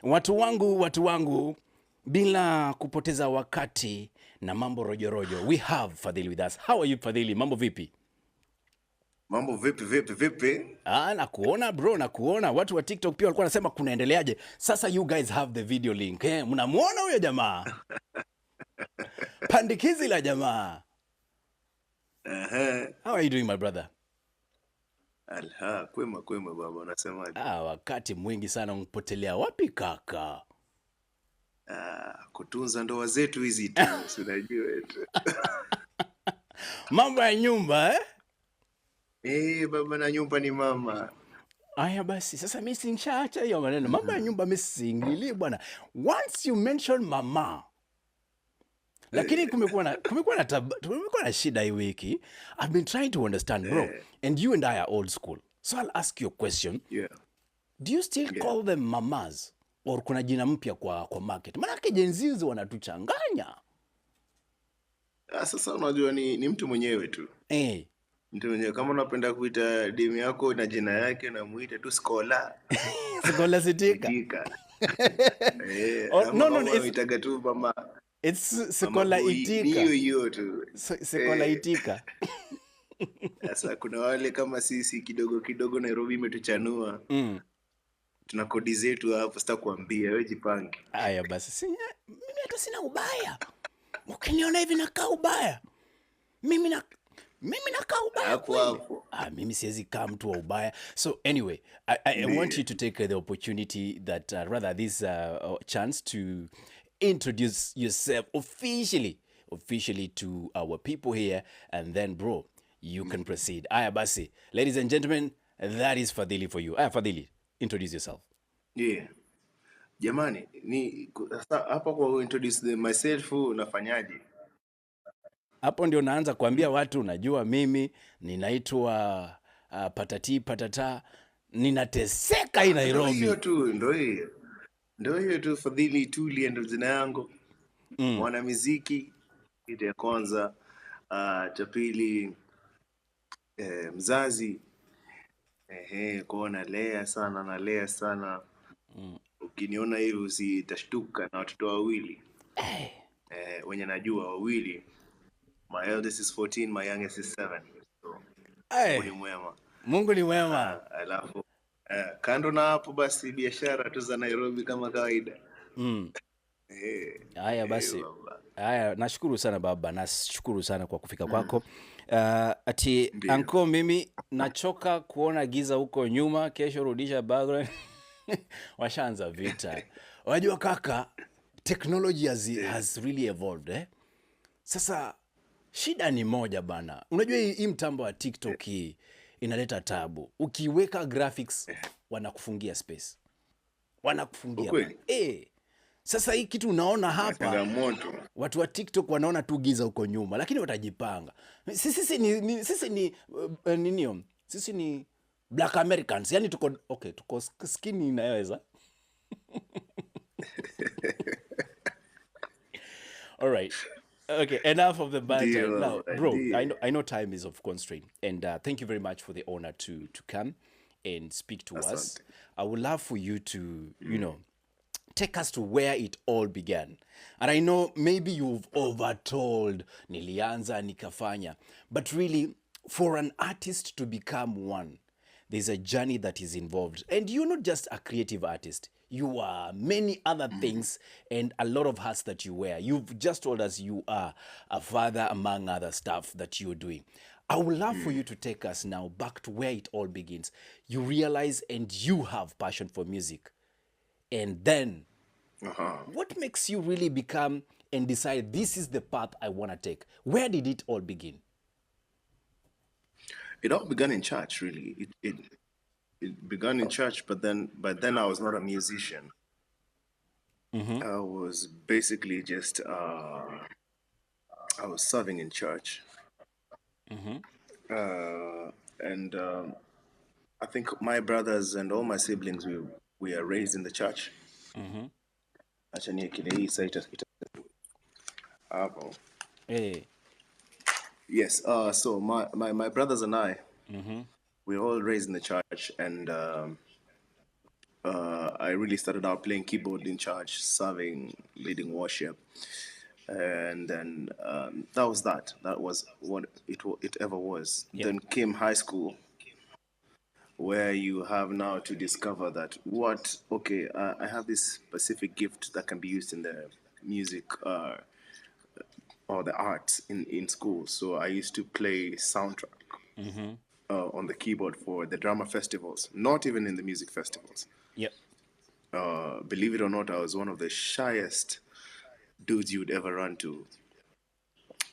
Watu wangu, bila kupoteza wakati na mambo rojorojo, we have Fadhilee with us. How are you Fadhilee? Mambo vipi? Mambo vipi? Nakuona bro, nakuona. Watu wa TikTok pia walikuwa wanasema kunaendeleaje. Sasa you guys have the video link. Mnamuona huyo jamaa? Pandikizi la jamaa. How are you doing my brother? Kwema baba, unasemaje? Wakati mwingi sana umpotelea wapi kaka? Kutunza ndoa zetu hizi tu, unajua tu. Mambo ya nyumba baba, na nyumba ni mama. Aya basi, sasa mimi sinshaacha hiyo maneno. Mambo ya nyumba mimi siingilii bwana. Once you mention mama. Lakini kumekuwa na shida hii wiki. I've been trying to understand bro. And you and I are old school. So I'll ask you a question. Yeah. Do you still call them mamas? Or kuna jina mpya kwa market? Maanake Gen Z wanatuchanganya. Sasa unajua ni mtu mwenyewe tu. Mtu mwenyewe, kama unapenda kuita demu yako na jina yake, na muite tu Skola. Skola Sitika. No, itaga tu mama. It's Skola Itika. Hiyo tu. Skola Itika. Sasa kuna wale kama sisi kidogo Nairobi imetuchanua. Tuna kodi zetu hapo, sitakwambia, wewe jipange. Aya basi, mimi hata sina ubaya. Ukiniona hivi nakaa ubaya. Mimi nakaa ubaya hapo. Mimi siwezi kaa mtu wa ubaya. So anyway, I want you to take the opportunity that rather this chance to introduce yourself officially to our people here, and then bro, you can proceed. Aya basi, ladies and gentlemen, that is Fadhilee for you. Fadhilee, introduce yourself. Yeah. Jamani, ni hapa kwa introduce myself nafanyaje? Hapo ndio naanza kuambia watu, unajua mimi ninaitwa patata, ninateseka hii Nairobi. Ndio hiyo tu Fadhilee Itulya ndio jina yangu. Mwana muziki ile ya kwanza, cha pili mzazi. Kwa nalea sana. Ukiniona hivi usitashtuka, na watoto wawili. Wenye najua wawili. My eldest is 14, my youngest is 7. So, Mungu ni mwema. Alafu kando na hapo basi biashara tu za Nairobi kama kawaida. Haya basi. Haya, nashukuru sana baba, nashukuru sana kwa kufika kwako. Anko, mimi nachoka kuona giza huko nyuma, kesho rudisha background. Washaanza vita. Unajua kaka, technology has really evolved Sasa shida ni moja bana. Unajua hii mtambo wa TikTok hii inaleta tabu. Ukiweka graphics wanakufungia space. Wanakufungia. Sasa hii kitu unaona hapa, watu wa TikTok wanaona tu giza huko nyuma, lakini watajipanga. Sisi ni Black Americans. Yani tuko skinny inaweza. All right. Okay, enough of the banter. Now, bro, I know time is of constraint, and thank you very much for the honor to come and speak to us. I would love for you to, take us to where it all began. And I know maybe you've overtold nilianza nikafanya, but really for an artist to become one, there's a journey that is involved. And you're not just a creative artist. You are many other things and a lot of hats that you wear. You've just told us you are a father among other stuff that you're doing. I would love for you to take us now back to where it all begins. You realize and you have passion for music. And then, what makes you really become and decide this is the path I want to take? Where did it all begin? It all began in church, really. It began in church, but then I was not a musician. I was basically just I was serving in church. And I think my brothers and all my siblings, we are raised in the church. Yes. So my brothers and I, we're all raised in the church, and I really started out playing keyboard in church, serving, leading worship, and then that was that. That was what it ever was. Yeah. Then came high school, where you have now to discover that I have this specific gift that can be used in the music or the arts in school. So I used to play soundtrack on the keyboard for the drama festivals, not even in the music festivals. Yep. Believe it or not, I was one of the shyest dudes you'd ever run to.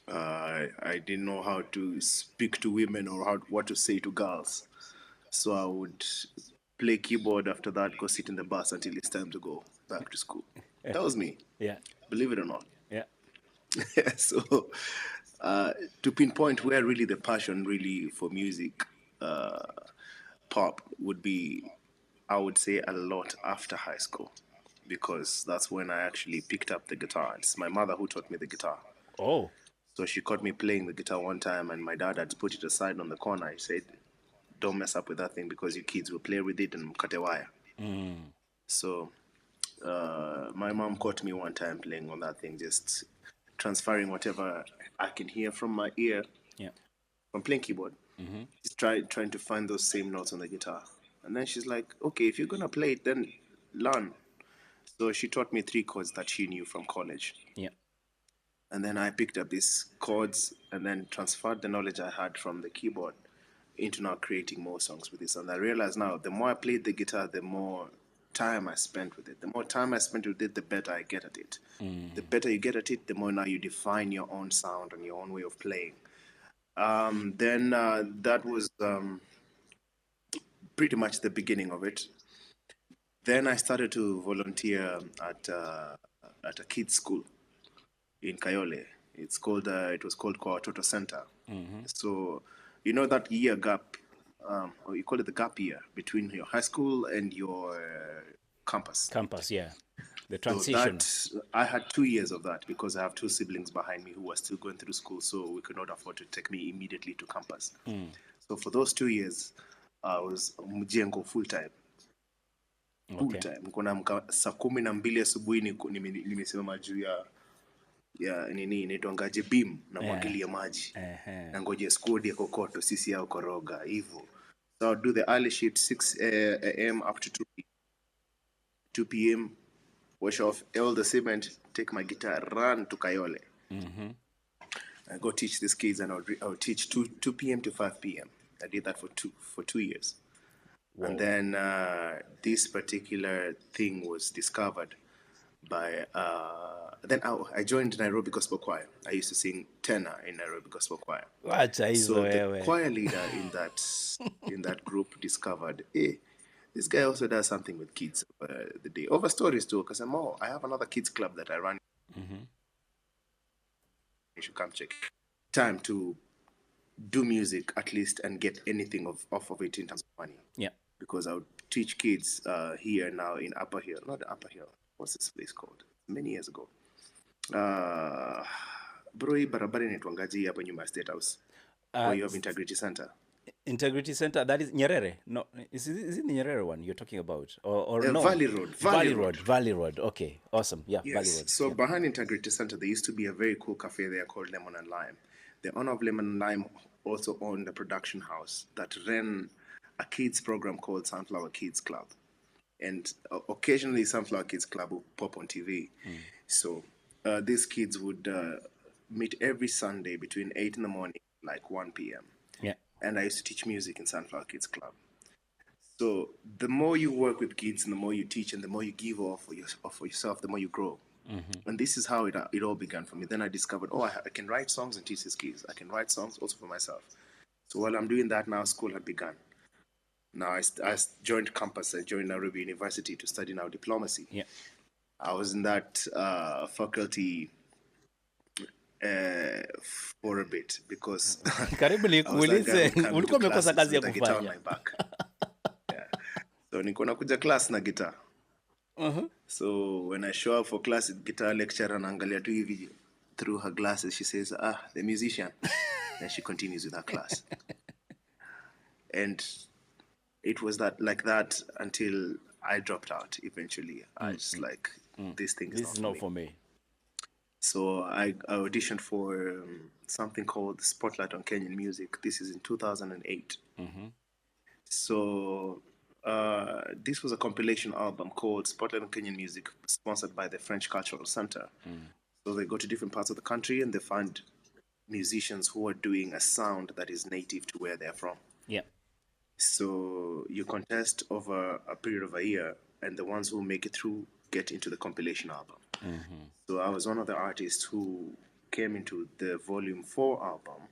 I didn't know how to speak to women or what to say to girls. So I would play keyboard after that, go sit in the bus until it's time to go back to school. That was me, Yeah. believe it or not. Yeah. So to pinpoint where really the passion really for music pop would be, I would say a lot after high school, because that's when I actually picked up the guitar. It's my mother who taught me the guitar. Oh. So she caught me playing the guitar one time, and my dad had put it aside on the corner. He said, "Don't mess up with that thing because you kids will play with it and cut a wire." So my mom caught me one time playing on that thing, just transferring whatever I can hear from my ear Yeah. from playing keyboard. Just trying to find those same notes on the guitar. And then she's like, "Okay, if you're gonna play it, then learn." So she taught me 3 chords that she knew from college. Yeah. And then I picked up these chords and then transferred the knowledge I had from the keyboard into now creating more songs with this. And I realize now, the more I played the guitar, the more time I spent with it. The more time I spent with it, the better I get at it. The better you get at it, the more now you define your own sound and your own way of playing. Then that was pretty much the beginning of it. Then I started to volunteer at a kids' school in Kayole. It was called KOT Center. So, you know that year gap, or you call it the gap year between your high school and your campus. Campus, yeah. The So transition. that I had 2 years of that because I have 2 siblings behind me who were still going through school, so we could not afford to take me immediately to campus. So for those 2 years, I was mjengo full time. Full time. Niko naamka saa 12 asubuhi nimesimama juu ya nini inaitwangaje beam na mwagilia maji na ngoje squad ya kokoto sisi yao koroga hivyo. So I'll do the early shift 6 a.m. up to 2 p.m. wash off all the cement, take my guitar, run to Kayole. I go teach these kids, and I'll teach 2 p.m. to 5 p.m. I did that for 2 years. Whoa. And then this particular thing was discovered by then I joined Nairobi Gospel Choir. I used to sing tenor in Nairobi Gospel Choir. So the choir leader in that group discovered, hey, this guy also does something with kids the day. Over stories too, because I have another kids club that I run. You should come check. Time to do music at least and get anything off of it in terms of money. Yeah. Because I would teach kids here now in Upper Hill. Not Upper Hill. What's this place called? Many years ago. Bro, hii barabara inaitwangaje hapa nyuma ya State House? Or you have Integrity Center? Integrity Center, that is Nyerere. No, is it the Nyerere one you're talking about? Or no? Valley Road. Valley Road. Okay, awesome. Yeah, yes. Valley Road. So behind Integrity Center, there used to be a very cool cafe there called Lemon and Lime. The owner of Lemon and Lime also owned a production house that ran a kids program called Sunflower Kids Club. And occasionally Sunflower Kids Club will pop on TV. So these kids would meet every Sunday between 8 in the morning, like 1 p.m. Yeah. And I used to teach music in Sunflower Kids Club. So the more you work with kids and the more you teach and the more you give off for yourself, the more you grow. And this is how it all began for me. Then I discovered, I can write songs and teach these kids. I can write songs also for myself. So while I'm doing that now, school had begun. Now I joined campus. I joined Nairobi University to study now diplomacy. Yeah. I was in that faculty for a bit because karibu nikuulize ulikuwa umekosa kazi ya kufanya. So niko nakuja class na guitar. So when I show up for class, guitar lecturer anaangalia tu hivi through her glasses. She says, the musician. And she continues with her class. And it was like that until I dropped out eventually. I just like, this thing is This not is for not me. for me. So I auditioned for something called Spotlight on Kenyan Music. This is in 2008. So this was a compilation album called Spotlight on Kenyan Music, sponsored by the French Cultural Center. So they go to different parts of the country and they find musicians who are doing a sound that is native to where they're from. Yeah. So you contest over a period of a year, and the ones who make it through get into the compilation album. So I was one of the artists who came into the Volume 4 album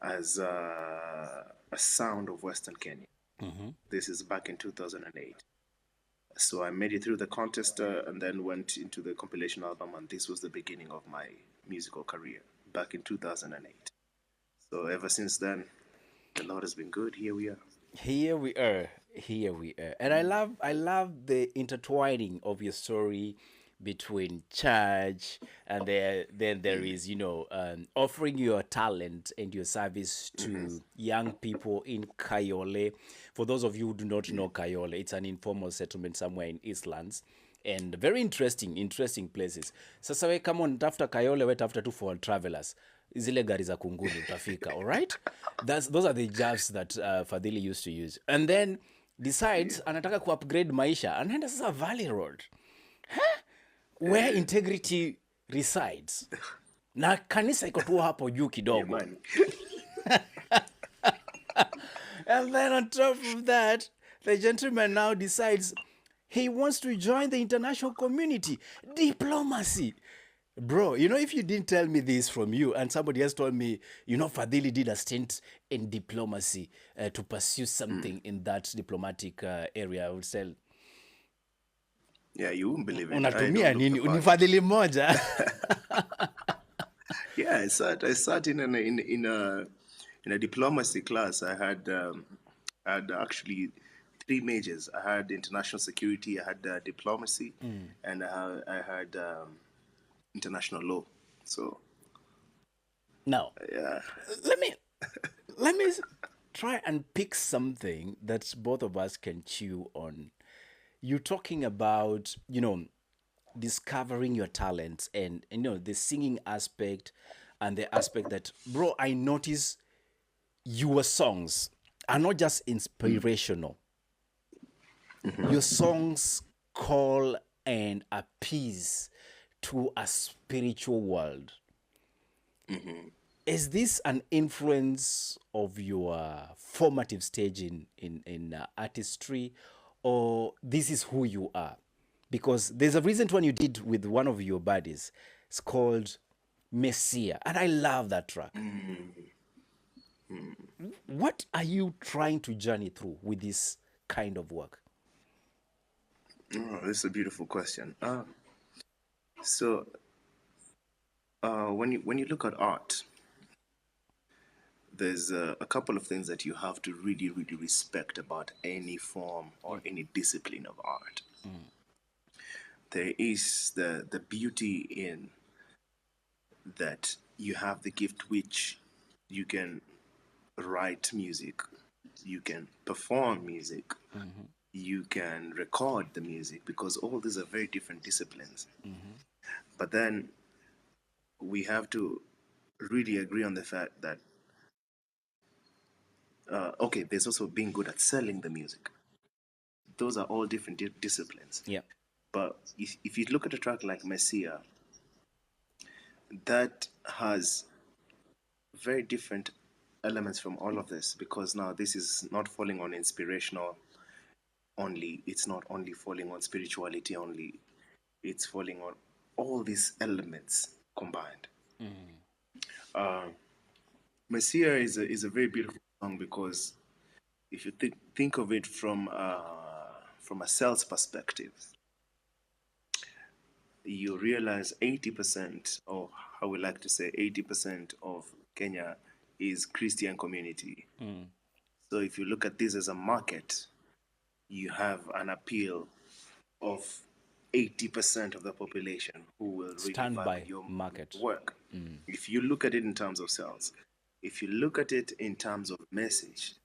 as a sound of Western Kenya. This is back in 2008. So I made it through the contest and then went into the compilation album, and this was the beginning of my musical career back in 2008. So ever since then, the Lord has been good. Here we are. Here we are. Here we are. And I love the intertwining of your story between church and then there is, offering your talent and your service to young people in Kayole. For those of you who do not know Kayole, it's an informal settlement somewhere in Eastlands. And very interesting places. Sasa we kama unatafuta Kayole, we tafuta tu for travelers. Zile gari za kunguni utafika, all right? Those are the jobs that Fadhilee used to use. And then decides anataka ku-upgrade maisha. Anaenda sasa Valley Road. Where integrity resides. Na kanisa iko tu hapo juu kidogo. And then on top of that, the gentleman now decides he wants to join the international community. Diplomacy. Bro, if you didn't tell me this from you and somebody else told me, Fadhilee did a stint in diplomacy to pursue something in that diplomatic area, I would say. Yeah, you wouldn't believe it. Unatumia nini? Unifadhili moja. Yeah, I sat in a diplomacy class. I had actually 3 majors. I had international security, I had diplomacy, and I had international law. So Now, yeah, let me try and pick something that both of us can chew on. You're talking about, discovering your talents and the singing aspect and the aspect that, bro, I notice your songs are not just inspirational. Your songs call and appease to a spiritual world. Is this an influence of your formative stage in artistry, or this is who you are? Because there's a recent one you did with one of your buddies. It's called Messiah, and I love that track. What are you trying to journey through with this kind of work? oh, this is a beautiful question. So when you look at art, there's a couple of things that you have to really, really respect about any form or any discipline of art. There is the beauty in that you have the gift which you can write music, you can perform music, you can record the music, because all these are very different disciplines. But then we have to really agree on the fact that okay, there's also being good at selling the music. Those are all different disciplines. Yeah. But if you look at a track like Messiah, that has very different elements from all of this, because now this is not falling on inspirational only, it's not only falling on spirituality only, it's falling on all these elements combined. Messiah is a very beautiful song, because if you think of it from a sales perspective, you realize 80%, or how we like to say 80% of Kenya is Christian community. So if you look at this as a market, you have an appeal of 80% of the population who will really Stand vibe by with your market. work. If you look at it in terms of sales, if you look at it in terms of message,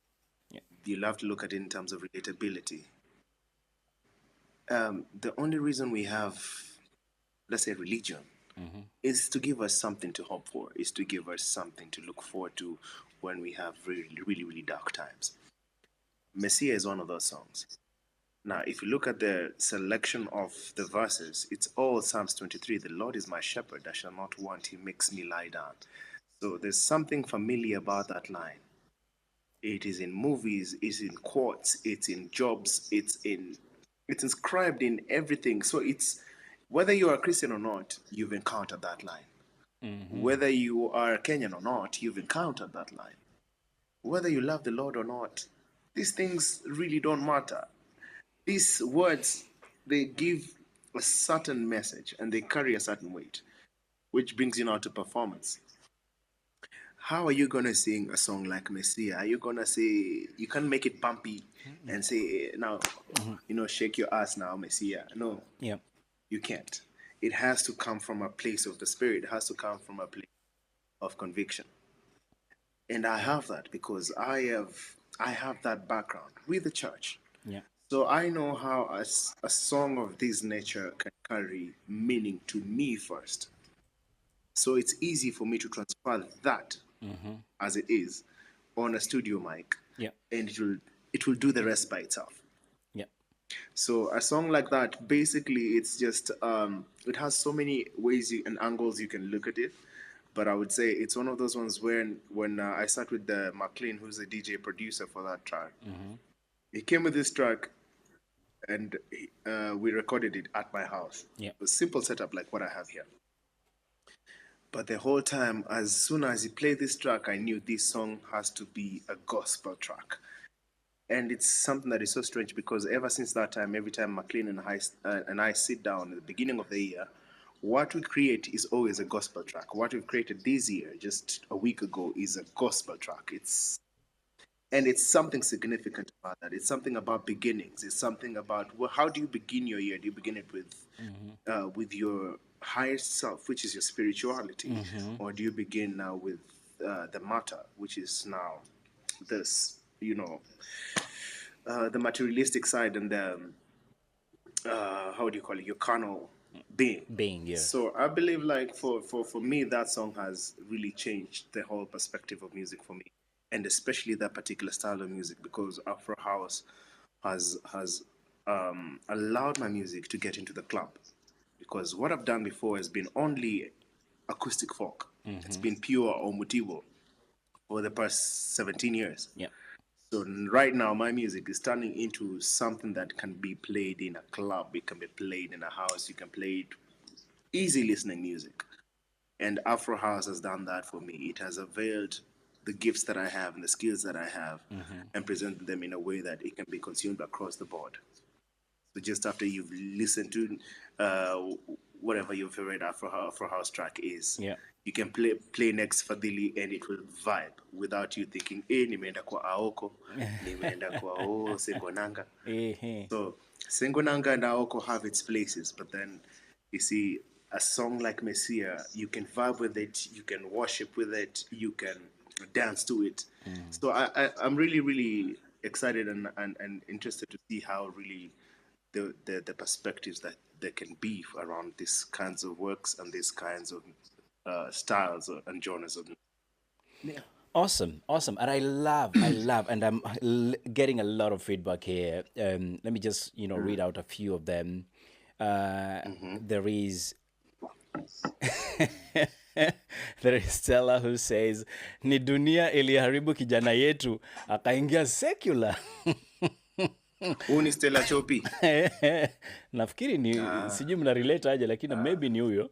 you'll have to look at it in terms of relatability. the only reason we have, let's say, religion, is to give us something to hope for, is to give us something to look forward to when we have really, really, really dark times. Messiah is one of those songs. Now, if you look at the selection of the verses, it's all Psalms 23. The Lord is my shepherd, I shall not want, he makes me lie down. So there's something familiar about that line. It is in movies, it's in quotes, it's in jobs, it's inscribed in everything. So it's, whether you are a Christian or not, you've encountered that line. Whether you are Kenyan or not, you've encountered that line. Whether you love the Lord or not, these things really don't matter. These words, they give a certain message and they carry a certain weight, which brings you now to performance. How are you going to sing a song like Messiah? Are you going to say, you can't make it bumpy and say, now, shake your ass now, Messiah? No, you can't. It has to come from a place of the Spirit. It has to come from a place of conviction. And I have that because I have that background with the church. Yeah. So I know how a song of this nature can carry meaning to me first. So it's easy for me to transfer that as it is on a studio mic. Yeah. And it will do the rest by itself. Yeah. So a song like that, basically, it's just it has so many ways and angles you can look at it. But I would say it's one of those ones when I sat with the McLean, who's the DJ producer for that track. He came with this track, and we recorded it at my house. Yeah. A simple setup like what I have here. But the whole time, as soon as he played this track, I knew this song has to be a gospel track. And it's something that is so strange because ever since that time, every time McLean and I sit down at the beginning of the year, what we create is always a gospel track. What we've created this year, just a week ago, is a gospel track. It's something significant about that. It's something about beginnings. It's something about, well, how do you begin your year? Do you begin it with your highest self, which is your spirituality, or do you begin now with the matter, which is now this, the materialistic side and the how do you call it, your carnal being? Yeah. So I believe, like, for me, that song has really changed the whole perspective of music for me, and especially that particular style of music, because Afro House has allowed my music to get into the club. Because what I've done before has been only acoustic folk. It's been pure or mutivo for the past 17 years. Yeah. So right now, my music is turning into something that can be played in a club. It can be played in a house. You can play it easy listening music. And Afro House has done that for me. It has availed the gifts that I have and the skills that I have and presented them in a way that it can be consumed across the board. So just after you've listened to whatever your favorite Afro House track is, you can play next Fadhilee and it will vibe without you thinking, nimeenda kwa Aoko, nimeenda kwa Sengonanga. So Sengonanga and Aoko have its places, but then you see a song like Messiah, you can vibe with it, you can worship with it, you can dance to it. So I'm really, really excited and interested to see how really the perspectives that there can be around these kinds of works and these kinds of styles and genres of music. Awesome. And I love, and I'm getting a lot of feedback here. Let me just, read out a few of them. There is there is Stella who says, ni dunia iliharibu kijana yetu, akaingia secular. Huu ni Stella Chopi. Nafikiri ni sijui mna relate aje, lakini maybe ni huyo.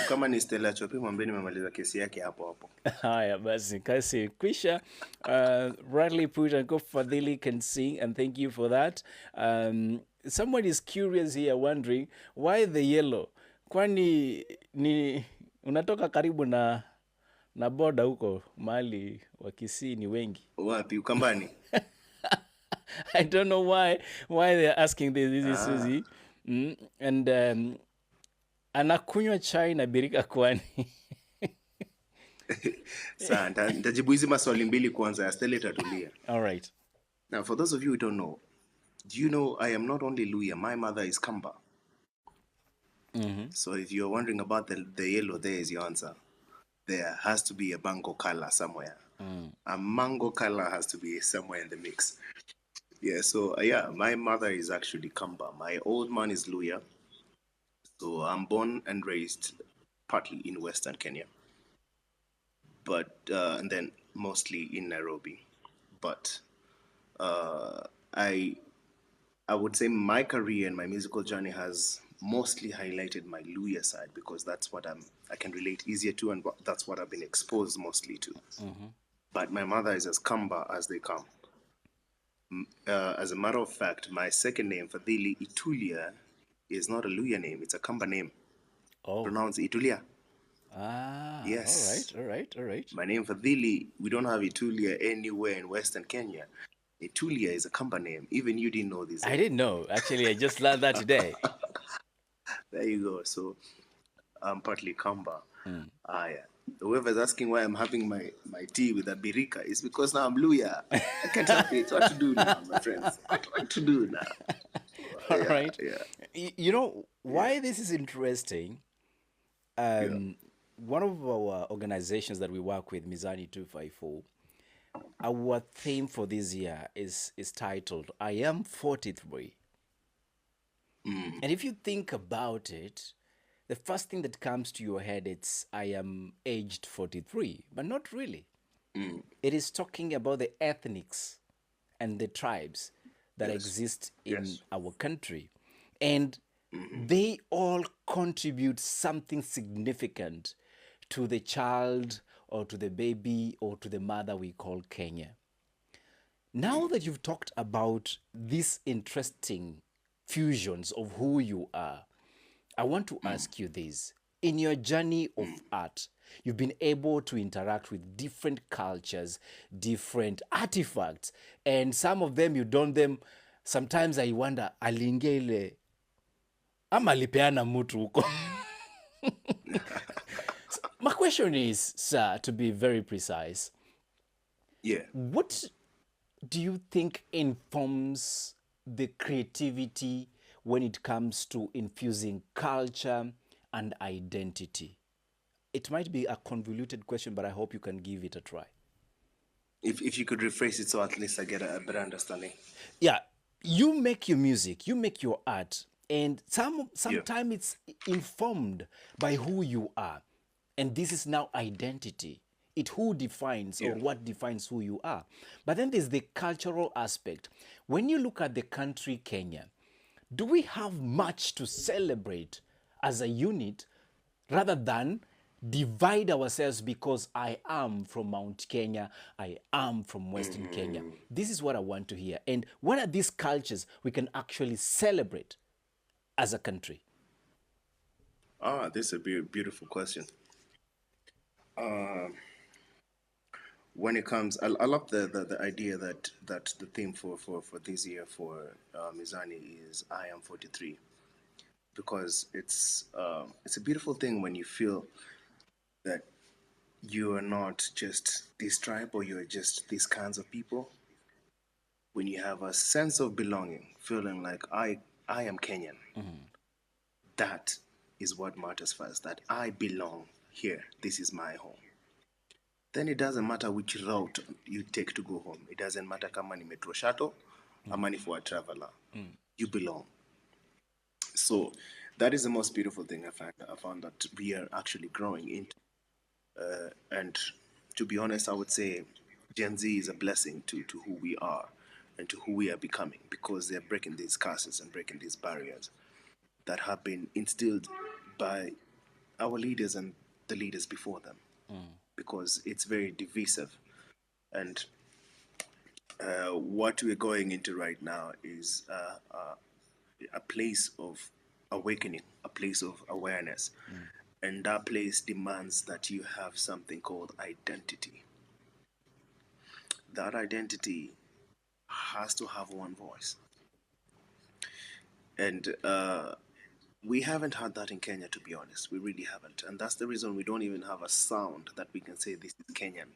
Kama ni Stella Chopi, mwambie nimemaliza kesi yake hapo hapo. Haya basi, kasi kwisha. Rightly put, and go Fadhilee can sing, and thank you for that. Someone is curious here, wondering why the yellow. Kwani ni unatoka karibu na boda huko mahali wa Kisii ni wengi. Wapi, Ukambani? I don't know why they're asking this. This is Susie. And anakunywa chai na birika kwani. Sasa nitajibu hizi maswali mbili kwanza ya Stella itatulia. All right. Now, for those of you who don't know, Do you know I am not only Luya, my mother is Kamba. So if you're wondering about the yellow, there is your answer. There has to be a mango color somewhere. A mango color has to be somewhere in the mix. Yeah, so yeah, my mother is actually Kamba. My old man is Luya. So I'm born and raised partly in Western Kenya, but and then mostly in Nairobi. But uh, I I would say my career and my musical journey has mostly highlighted my Luya side because that's what I can relate easier to, and that's what I've been exposed mostly to. But my mother is as Kamba as they come. As a matter of fact, my second name, Fadhilee Itulya, is not a Luya name, it's a Kamba name. Oh. Pronounced Itulya. Ah, all right, Yes. all right, all right. My name Fadhilee, we don't have Itulya anywhere in Western Kenya. Itulya is a Kamba name. Even you didn't know this. I didn't know. Actually, I just learned that today. There you go. So I'm partly Kamba. Yeah. Whoever's asking why I'm having my tea with a birika is because now I'm Luya. I can't help it. What to do now, my friends? What to do now? All Yeah, right. yeah, You know why this is interesting? yeah. One of our organizations that we work with, Mizani 254, our theme for this year is titled "I Am 43." And if you think about it, the first thing that comes to your head it's I am aged 43, but not really. It is talking about the ethnics and the tribes that Yes, exist in yes. our country. And they all contribute something significant to the child or to the baby or to the mother we call Kenya. Now that you've talked about these interesting fusions of who you are, I want to ask you this. In your journey of art, you've been able to interact with different cultures, different artifacts, and some of them you done them. Sometimes I wonder, aliingia ile ama alipeana mtu huko. My question is, sir, to be very precise, Yeah. what do you think informs the creativity when it comes to infusing culture and identity? It might be a convoluted question, but I hope you can give it a try. If you could rephrase it so at least I get a better understanding. Yeah, you make your music, you make your art, and Yeah. sometimes it's informed by who you are. And this is now identity. It who defines or Yeah. what defines who you are. But then there's the cultural aspect. When you look at the country Kenya, do we have much to celebrate as a unit rather than divide ourselves because I am from Mount Kenya, I am from Western Kenya? This is what I want to hear. And what are these cultures we can actually celebrate as a country? This is a beautiful question. When it comes, I love the idea that the theme for this year for Mizani is I am 43 because it's a beautiful thing when you feel that you are not just this tribe or you're just these kinds of people. When you have a sense of belonging, feeling like I am Kenyan, that is what matters first. That I belong here. This is my home. Then it doesn't matter which route you take to go home. It doesn't matter kama ni metro shuttle ama ni for a traveler. You belong. So that is the most beautiful thing I found that we are actually growing into. And to be honest, I would say Gen Z is a blessing to who we are and to who we are becoming because they're breaking these curses and breaking these barriers that have been instilled by our leaders and the leaders before them because it's very divisive. And what we're going into right now is a place of awakening, a place of awareness. And that place demands that you have something called identity. That identity has to have one voice. And we haven't had that in Kenya, to be honest. We really haven't. And that's the reason we don't even have a sound that we can say this is Kenyan.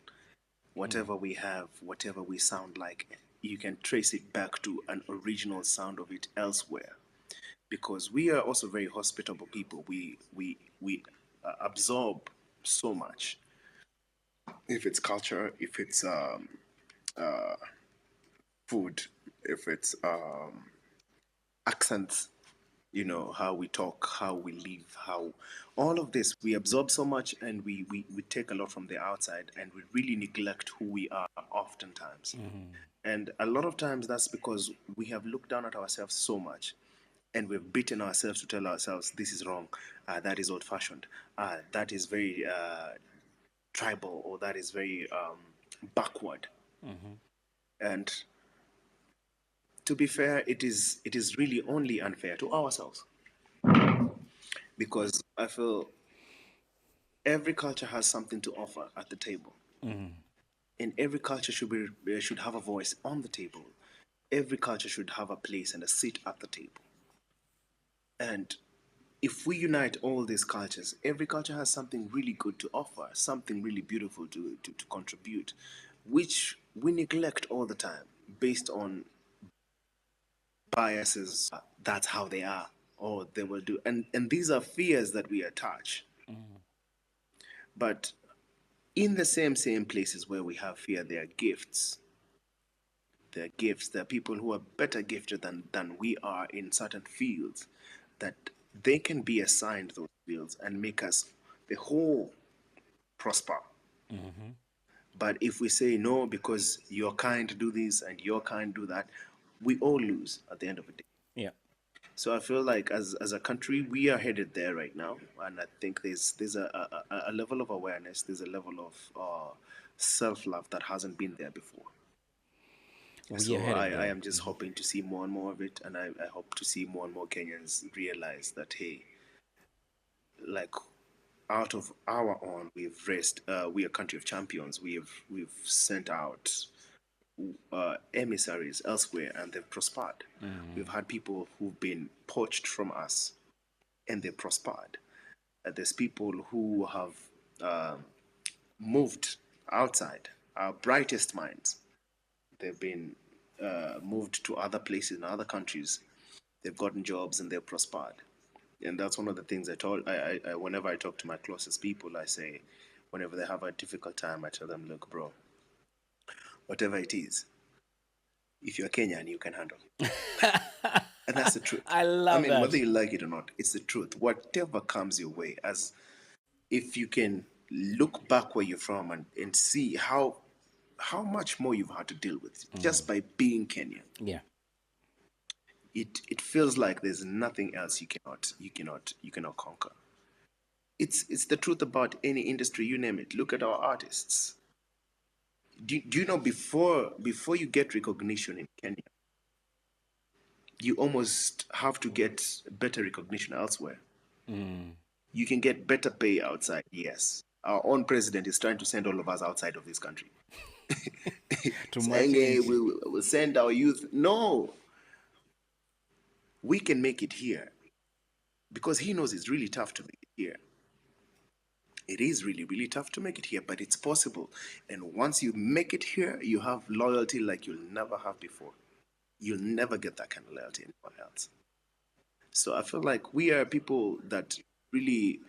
Whatever we have, whatever we sound like, you can trace it back to an original sound of it elsewhere, because we are also very hospitable people. We absorb so much. If it's culture, if it's food, if it's accents, how we talk, how we live, how all of this, we absorb so much, and we take a lot from the outside, and we really neglect who we are oftentimes. And a lot of times that's because we have looked down at ourselves so much, and we've beaten ourselves to tell ourselves this is wrong, that is old fashioned, that is very tribal, or that is very backward. And to be fair, it is really only unfair to ourselves, because I feel every culture has something to offer at the table, and every culture should have a voice on the table. Every culture should have a place and a seat at the table. And if we unite all these cultures, every culture has something really good to offer, something really beautiful to contribute, which we neglect all the time based on biases. That's how they are, or they will do. And these are fears that we attach. But in the same places where we have fear, there are gifts. There are gifts. There are people who are better gifted than we are in certain fields, that they can be assigned those fields and make us the whole prosper. But if we say no, because your kind do this and your kind do that, we all lose at the end of the day. Yeah. So I feel like as a country, we are headed there right now, and I think there's a level of awareness, there's a level of self love that hasn't been there before. We are So headed I there. am just hoping to see more and more of it, and I hope to see more and more Kenyans realize that, hey, like, out of our own, we've raised. We are a country of champions. We've sent out emissaries elsewhere, and they've prospered. We've had people who've been poached from us, and they prospered. There's people who have moved outside. Our brightest minds, they've been moved to other places in other countries. They've gotten jobs and they've prospered. And that's one of the things whenever I talk to my closest people, I say, whenever they have a difficult time, I tell them, look, bro, whatever it is, if you're Kenyan, you can handle it. And that's the truth. I love that. Whether you like it or not, it's the truth. Whatever comes your way, as if you can look back where you're from, and see how much more you've had to deal with just by being Kenyan. Yeah. It feels like there's nothing else you cannot conquer. It's the truth about any industry, you name it. Look at our artists. Do you know, before you get recognition in Kenya, you almost have to get better recognition elsewhere. You can get better pay outside, yes. Our own president is trying to send all of us outside of this country. Saying, hey, we'll send our youth. No. We can make it here, because he knows it's really tough to make it here. It is really, really tough to make it here, but it's possible. And once you make it here, you have loyalty like you'll never have before. You'll never get that kind of loyalty anywhere else. So I feel like we are people that really,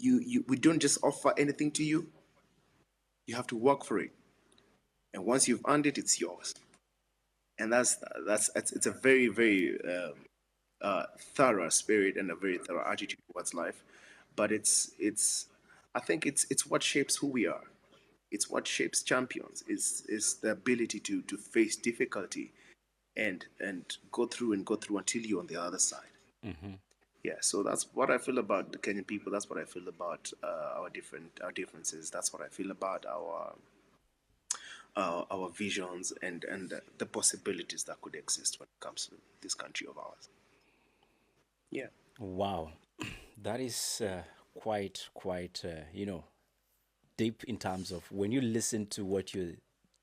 we don't just offer anything to you. You have to work for it. And once you've earned it, it's yours. And it's a very, very thorough spirit and a very thorough attitude towards life. But I think it's what shapes who we are. It's what shapes champions. Is the ability to face difficulty and go through until you're on the other side. Yeah, so that's what I feel about the Kenyan people. That's what I feel about our differences. That's what I feel about our visions and the possibilities that could exist when it comes to this country of ours. Yeah. Wow, that is quite deep in terms of when you listen to what you're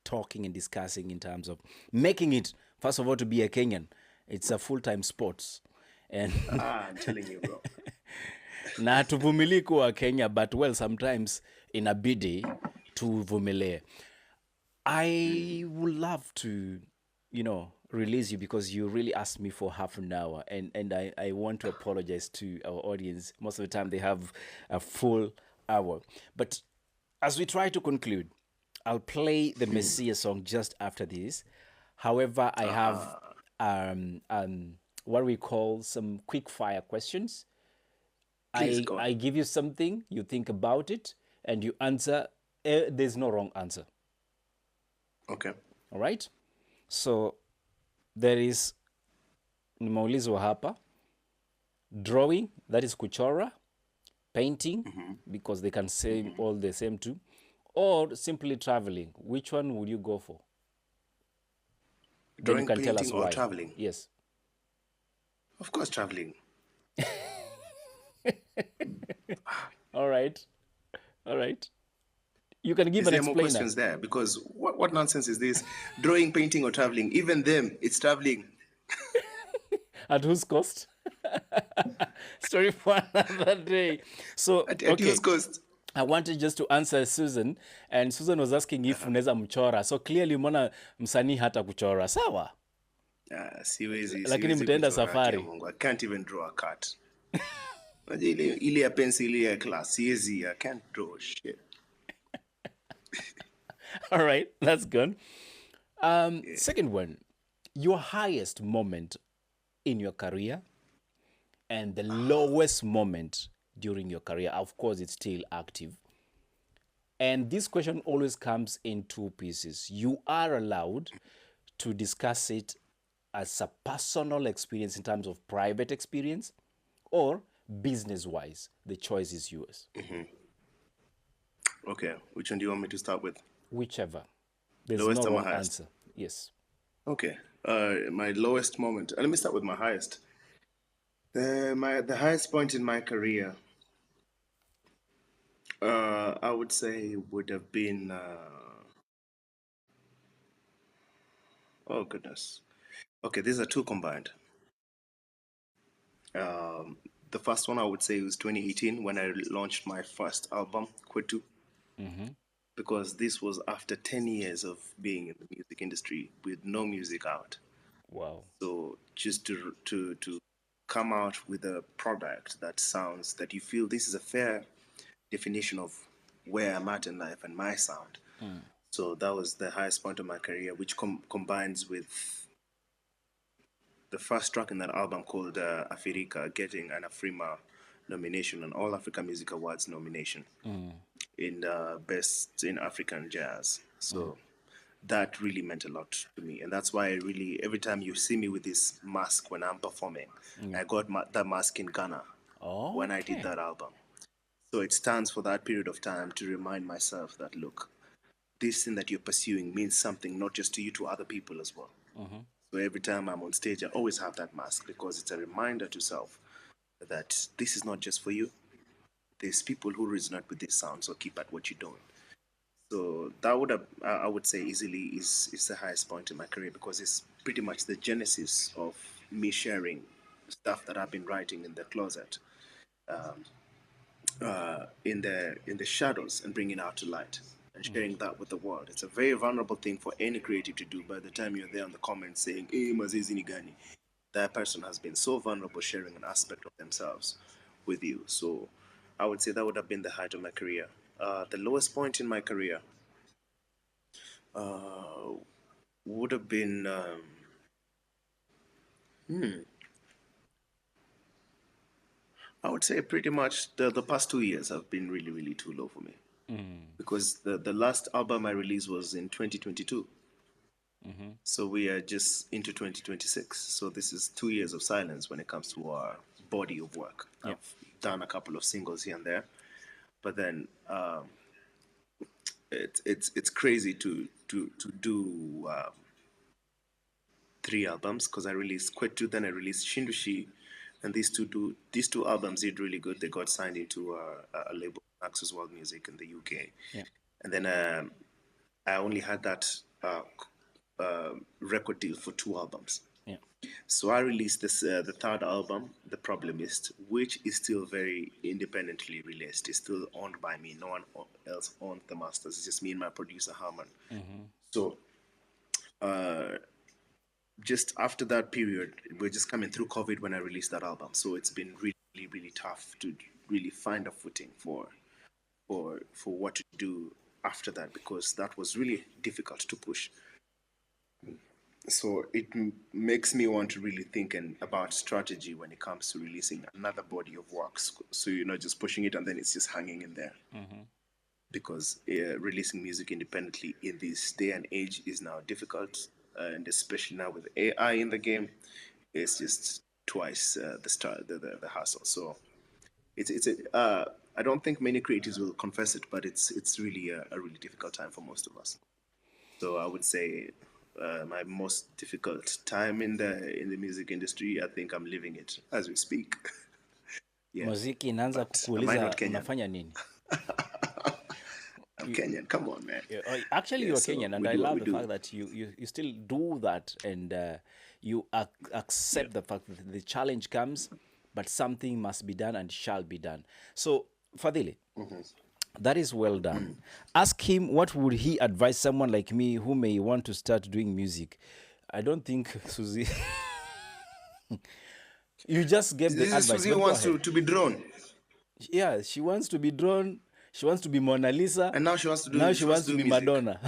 talking and discussing in terms of making it. First of all, to be a Kenyan, it's a full-time sport, and I'm telling you, bro. na tuvumilii kuwa Kenya, but well, sometimes inabidi tuvumilie. I would love to release you because you really asked me for half an hour, and I want to apologize to our audience. Most of the time they have a full hour. But as we try to conclude, I'll play the Messiah song just after this. However, I have what we call some quick fire questions. Please I go on. I give you something, you think about it, and you answer. There's no wrong answer. Okay. All right. So there is nimeulizwa hapa drawing, that is kuchora, painting, because they can say all the same too, or simply traveling. Which one would you go for? Then you Drawing, can tell us painting, or why. traveling? Yes. Of course, traveling. All right. All right. You can give Is an there more explainer. questions there? Because what nonsense is this? Drawing, painting, or traveling? Even them, it's traveling. At whose cost? Story for another day. So, At whose cost? I wanted just to answer Susan, and Susan was asking if unaweza mchora. So clearly umeona msanii hata kuchora. Sawa. Lakini mtaenda safari. I can't even draw a cat. Ile ya pencil ya class, siwezi. I can't draw shit. All right, that's good. Second one, your highest moment in your career and the lowest moment during your career. Of course, it's still active. And this question always comes in two pieces. You are allowed to discuss it as a personal experience in terms of private experience or business-wise. The choice is yours. Okay, which one do you want me to start with? Whichever. There's Lowest no or my wrong highest? answer. Yes. Okay, my lowest moment. Let me start with my highest. The highest point in my career, I would say, would have been. Oh goodness. Okay, these are two combined. The first one I would say was 2018 when I launched my first album, Kwetu, because this was after 10 years of being in the music industry with no music out. Wow. So just to come out with a product that sounds that you feel this is a fair definition of where I'm at in life and my sound. So that was the highest point of my career, which combines with the first track in that album called Afirika getting an Afrima nomination, an All Africa Music Awards nomination in Best in African Jazz. So that really meant a lot to me. And that's why I really, every time you see me with this mask when I'm performing, I got that mask in Ghana when I did that album. So it stands for that period of time to remind myself that, look, this thing that you're pursuing means something not just to you, to other people as well. So every time I'm on stage, I always have that mask because it's a reminder to self that this is not just for you. There's people who resonate with this sound, so keep at what you're doing. So that would have, I would say, easily is the highest point in my career because it's pretty much the genesis of me sharing stuff that I've been writing in the closet, in the shadows, and bringing out to light and sharing that with the world. It's a very vulnerable thing for any creative to do. By the time you're there in the comments saying, "Hey, Mazizi ni gani," that person has been so vulnerable sharing an aspect of themselves with you. So I would say that would have been the height of my career. The lowest point in my career would have been I would say pretty much the past 2 years have been really, really too low for me. Because the last album I released was in 2022. So we are just into 2026. So this is 2 years of silence when it comes to our body of work. I've done a couple of singles here and there, but then it's crazy to do 3 albums because I released Kwetu, then I released Shindushi, and these two albums did really good. They got signed into a label, Access World Music in the UK, and then I only had that record deal for 2 albums. So I released this the third album, The Problemist, which is still very independently released. It's still owned by me. No one else owns the masters. It's just me and my producer Harman. So just after that period, we're just coming through COVID when I released that album. So it's been really, really tough to really find a footing for what to do after that, because that was really difficult to push. So it makes me want to really think about strategy when it comes to releasing another body of works. So you're not just pushing it and then it's just hanging in there. Mm-hmm. Because releasing music independently in this day and age is now difficult, and especially now with AI in the game, it's just twice the hassle. So it's a I don't think many creatives will confess it, but it's really a really difficult time for most of us. So I would say my most difficult time in the music industry, I think I'm living it as we speak. Yeah. Muziki inaanza kukuuliza unafanya nini? I'm Kenyan. Come on, man. Actually, you're Kenyan, and I love the fact that you still do that, and you accept the fact that the challenge comes, but something must be done and shall be done. So, Fadhilee, that is well done. Ask him what would he advise someone like me who may want to start doing music. I don't think Susie. You just gave the advice. Susie wants to be drawn. Yeah, she wants to be drawn. She wants to be Mona Lisa. And now she wants to do. Now she wants to be music. Madonna.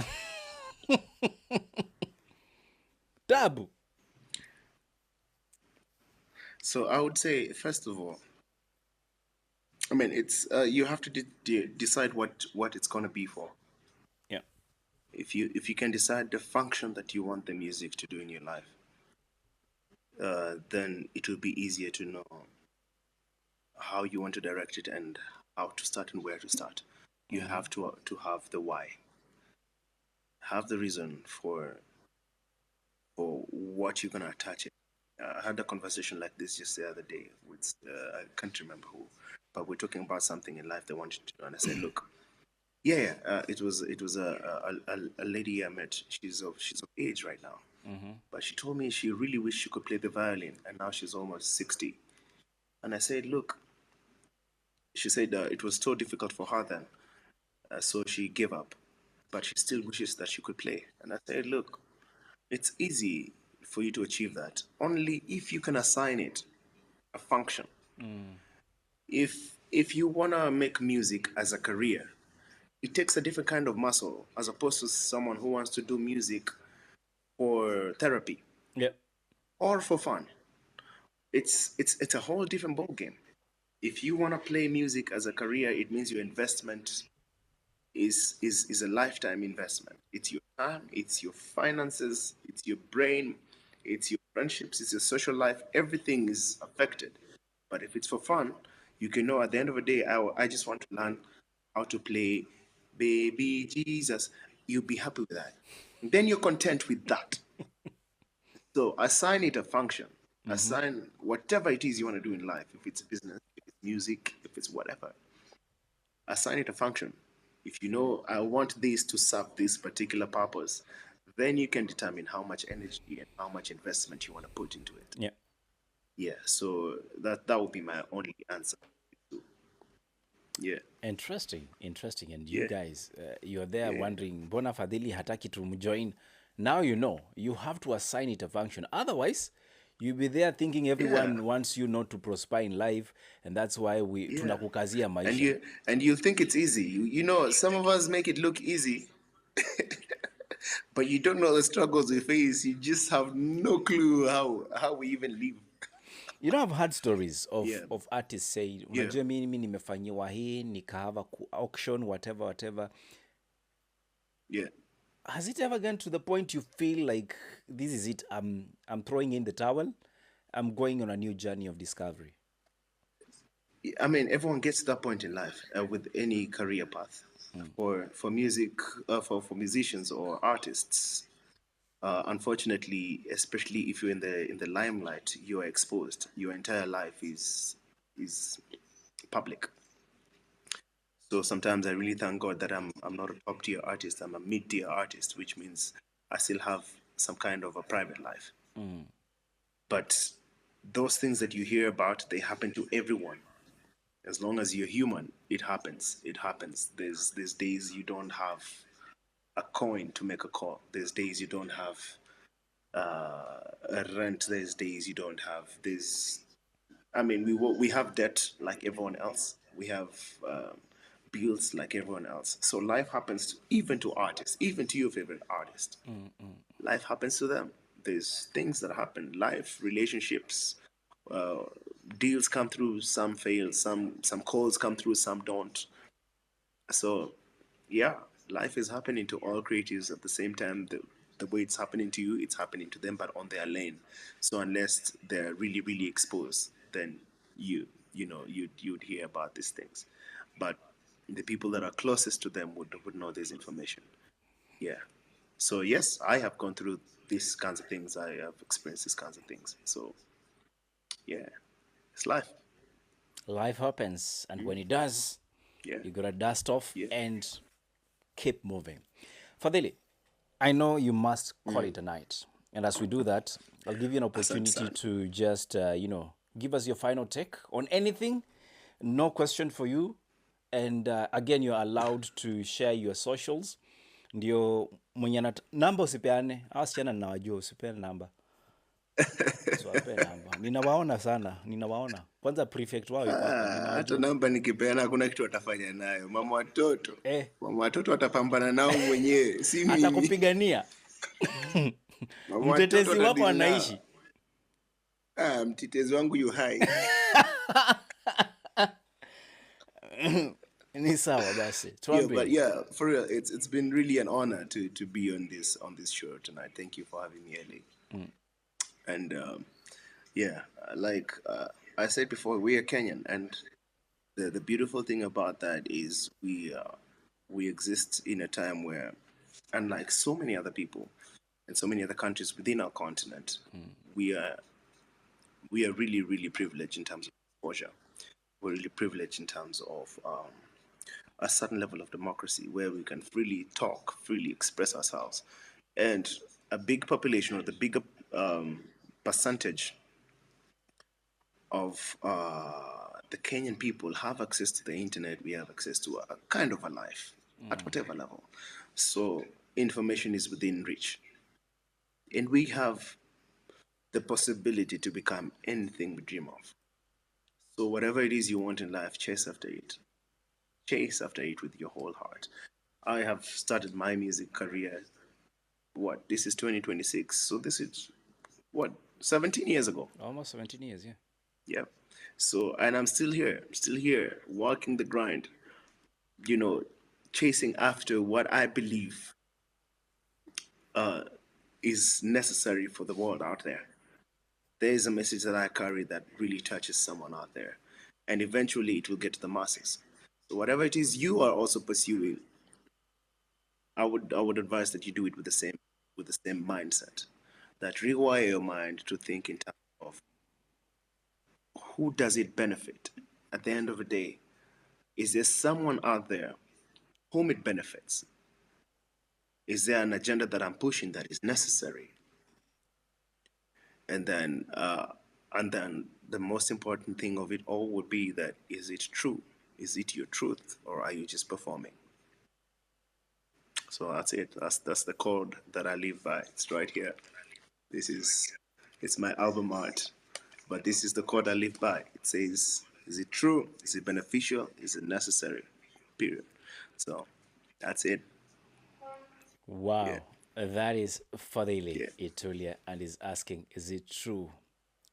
Tabu. So I would say, first of all, I mean, it's you have to decide what it's gonna be for. Yeah. If you can decide the function that you want the music to do in your life, then it will be easier to know how you want to direct it and how to start and where to start. You have to have the why, have the reason for what you're gonna attach it. I had a conversation like this just the other day with I can't remember who, but we're talking about something in life they wanted to do, and I said, look, it was a lady I met. She's of age right now, but she told me she really wished she could play the violin, and now she's almost 60. And I said, look, she said it was so difficult for her then, so she gave up, but she still wishes that she could play. And I said, look, it's easy for you to achieve that only if you can assign it a function. If you want to make music as a career, it takes a different kind of muscle as opposed to someone who wants to do music for therapy, or for fun. It's a whole different ballgame. If you want to play music as a career, it means your investment is a lifetime investment. It's your time, it's your finances, it's your brain, it's your friendships, it's your social life. Everything is affected. But if it's for fun, you can know at the end of the day, I just want to learn how to play Baby Jesus. You'll be happy with that. And then you're content with that. So assign it a function. Assign whatever it is you want to do in life. If it's business, if it's music, if it's whatever. Assign it a function. If you know, I want this to serve this particular purpose, then you can determine how much energy and how much investment you want to put into it. Yeah. Yeah. So that would be my only answer. Yeah. Interesting. And you guys, you're there wondering, Bona Fadhilee hataki to join. Now you know, you have to assign it a function. Otherwise, you'll be there thinking everyone wants you not to prosper in life, and that's why we tunakukazia maisha. And you think it's easy. You know, some of us make it look easy. But you don't know the struggles we face. You just have no clue how we even live. You know, I've heard stories of artists say, unajua mimi nimefanyiwa hii, nikahava auction, whatever. Yeah. Has it ever gone to the point you feel like this is it? I'm throwing in the towel. I'm going on a new journey of discovery. I mean, everyone gets to that point in life with any career path. For music, for musicians or artists, unfortunately, especially if you're in the limelight, you are exposed. Your entire life is public. So sometimes I really thank God that I'm not a top tier artist. I'm a mid tier artist, which means I still have some kind of a private life. But those things that you hear about, they happen to everyone. As long as you're human, it happens. It happens. There's days you don't have a coin to make a call. There's days you don't have rent these days. You don't have this. I mean, we have debt like everyone else. We have bills like everyone else. So life happens even to artists, even to your favorite artist. Life happens to them. There's things that happen. Life, relationships, uh, deals come through. Some fail. Some calls come through. Some don't. So, yeah, life is happening to all creatives at the same time. The way it's happening to you, it's happening to them, but on their lane. So unless they're really, really exposed, then you'd hear about these things. But the people that are closest to them would know this information. Yeah. So yes, I have gone through these kinds of things. I have experienced these kinds of things. So yeah, it's life. Life happens, and when it does, Yeah. you gotta dust off Yeah. and keep moving. Fadhili, I know you must call it a night. And as we do that, I'll give you an Asante opportunity sana. to just, give us your final take on anything. No question for you. And again, you're allowed to share your socials. Ndio mwenye namba usipeane, wasichana nawajua, usipeane namba. Usiwape namba. Ninawaona sana, ninawaona. Kwanza prefect wao yuko hapa, Hata ninawajua. namba nikipeana hakuna kitu watafanya nayo. Eh, Mama watoto watapambana nao mwenyewe, si mimi. atakupigania. Mama watoto Mtetezi wako watadili nao. anaishi. Mtetezi wangu yu hai. Ni sawa basi, Yeah, but tuambie. yeah, for real, it's been really an honor to be on this show tonight. Thank you for having me, Ellie. And yeah, like I said before, we are Kenyan, and the beautiful thing about that is we exist in a time where, unlike so many other people and so many other countries within our continent, we are we are really really privileged in terms of exposure. We're really privileged in terms of a certain level of democracy where we can freely talk, freely express ourselves, and a big population or the bigger percentage of the Kenyan people have access to the internet. We have access to a kind of a life at whatever level. So information is within reach. And we have the possibility to become anything we dream of. So whatever it is you want in life, chase after it. Chase after it with your whole heart. I have started my music career. What? This is 2026. So this is what? 17 years ago. Almost 17 years, yeah. Yeah. So, and I'm still here, walking the grind, you know, chasing after what I believe is necessary for the world out there. There is a message that I carry that really touches someone out there, and eventually it will get to the masses. So, whatever it is you are also pursuing, I would advise that you do it with the same mindset. That rewire your mind to think in terms of who does it benefit at the end of the day. Is there someone out there whom it benefits? Is there an agenda that I'm pushing that is necessary? And then, the most important thing of it all would be that is it true? Is it your truth, or are you just performing? So that's it. That's the code that I live by. It's right here. It's my album art, but this is the code I live by. It says, is it true? Is it beneficial? Is it necessary? Period. So that's it. Yeah. Wow. That is Fadhilee Yeah. Itulya and is asking, is it true?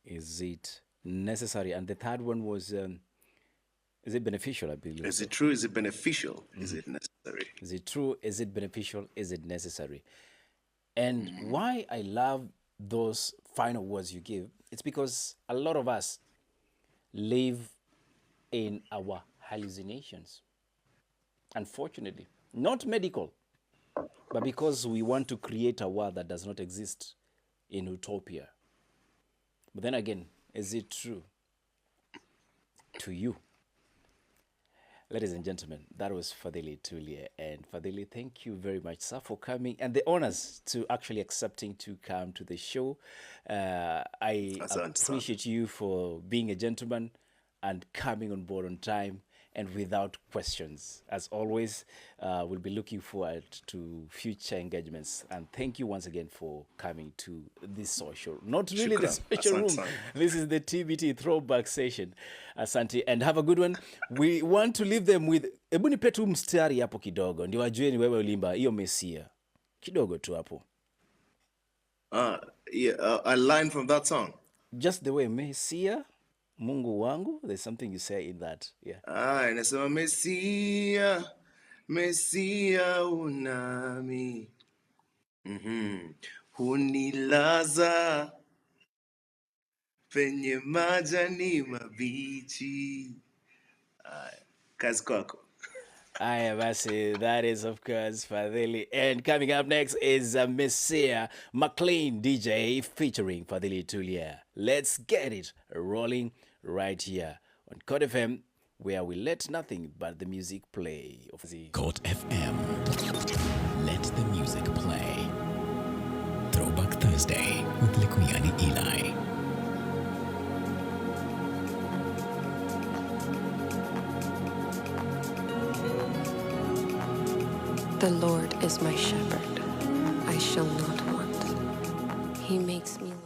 Is it necessary? And the third one was, is it beneficial? I believe Is so. it true? Is it beneficial? Is it necessary? Is it true? Is it beneficial? Is it necessary? And why I love those final words you give, it's because a lot of us live in our hallucinations. Unfortunately, not medical, but because we want to create a world that does not exist in utopia. But then again, is it true to you? Ladies and gentlemen, that was Fadhilee Itulya. And Fadhilee, thank you very much, sir, for coming and the honors to actually accepting to come to the show. I Asante sana. appreciate you for being a gentleman and coming on board on time and without questions. As always, we'll be looking forward to future engagements. And thank you once again for coming to this social, not really the Shukran. social Asante room. sana. This is the TBT throwback session. Asante, and have a good one. We want to leave them with, hebu nipe tu mstari hapo kidogo, ndio wajue ni wewe ulimba hiyo Mesia. Kidogo tu hapo. Yeah, a line from that song. Just the way Mesia, Mungu wangu, there's something you say in that. Yeah. Inasema Mesia, Mesia unami. Hunilaza penye majani mabichi. Kazi kwako. Aya basi, that is of course Fadhilee. And coming up next is Messiah McLean DJ featuring Fadhilee Itulya. Let's get it rolling right here on KOT FM, where we let nothing but the music play. KOT FM. Let the music play. Throwback Thursday with Likuyani Eli. The Lord is my shepherd. I shall not want. He makes me lie.